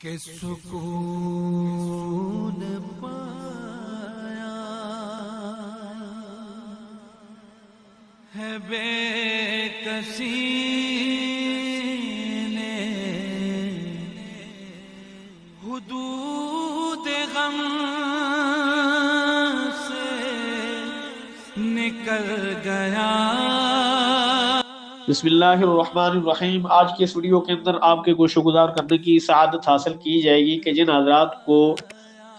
کہ سکون پایا ہے بے کسی نے حدود غم سے نکل گیا۔ بسم اللہ الرحمن الرحیم۔ آج کے اس ویڈیو کے اندر آپ کے گوش گزار کرنے کی سعادت حاصل کی جائے گی کہ جن حضرات کو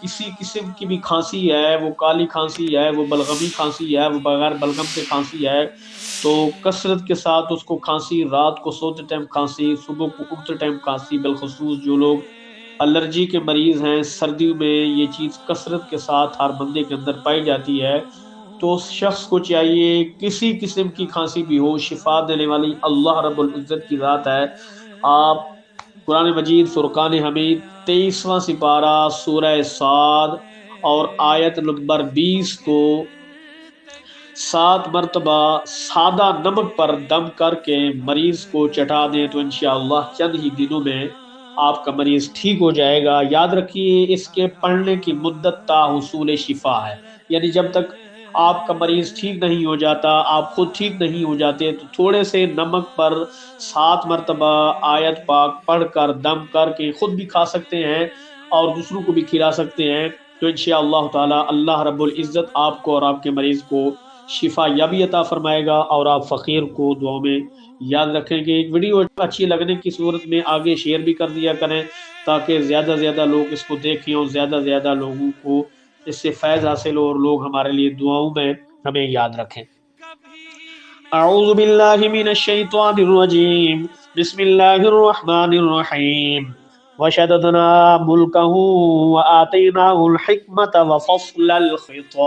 کسی قسم کی بھی کھانسی ہے، وہ کالی کھانسی ہے، وہ بلغمی کھانسی ہے، وہ بغیر بلغم کے کھانسی ہے، تو کثرت کے ساتھ اس کو کھانسی، رات کو سوتے ٹائم کھانسی، صبح کو اٹھتے ٹائم کھانسی، بالخصوص جو لوگ الرجی کے مریض ہیں، سردیوں میں یہ چیز کثرت کے ساتھ ہر بندے کے اندر پائی جاتی ہے، تو اس شخص کو چاہیے کسی قسم کی کھانسی بھی ہو، شفا دینے والی اللہ رب العزت کی ذات ہے۔ آپ قرآن مجید فرقان حمید 23واں سپارہ سورہ صاد اور آیت نمبر 20 کو 7 مرتبہ سادہ نمک پر دم کر کے مریض کو چٹا دیں تو انشاءاللہ چند ہی دنوں میں آپ کا مریض ٹھیک ہو جائے گا۔ یاد رکھیے اس کے پڑھنے کی مدت تا حصول شفا ہے، یعنی جب تک آپ کا مریض ٹھیک نہیں ہو جاتا، آپ خود ٹھیک نہیں ہو جاتے، تو تھوڑے سے نمک پر 7 مرتبہ آیت پاک پڑھ کر دم کر کے خود بھی کھا سکتے ہیں اور دوسروں کو بھی کھلا سکتے ہیں، تو انشاءاللہ تعالی اللہ رب العزت آپ کو اور آپ کے مریض کو شفا یابی عطا فرمائے گا اور آپ فقیر کو دعاؤں میں یاد رکھیں گے۔ ایک ویڈیو اچھی لگنے کی صورت میں آگے شیئر بھی کر دیا کریں تاکہ زیادہ سے زیادہ لوگ اس کو دیکھیں اور زیادہ سے زیادہ لوگوں کو اس سے فیض حاصل ہو اور لوگ ہمارے لیے دعاؤں میں ہمیں یاد رکھیں۔ اعوذ باللہ من الشیطان الرجیم، بسم اللہ الرحمن الرحیم۔ وشددنا ملکہ وآتیناہ الحکمت وفصل الخطاب۔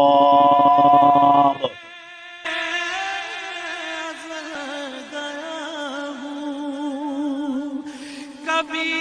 کبھی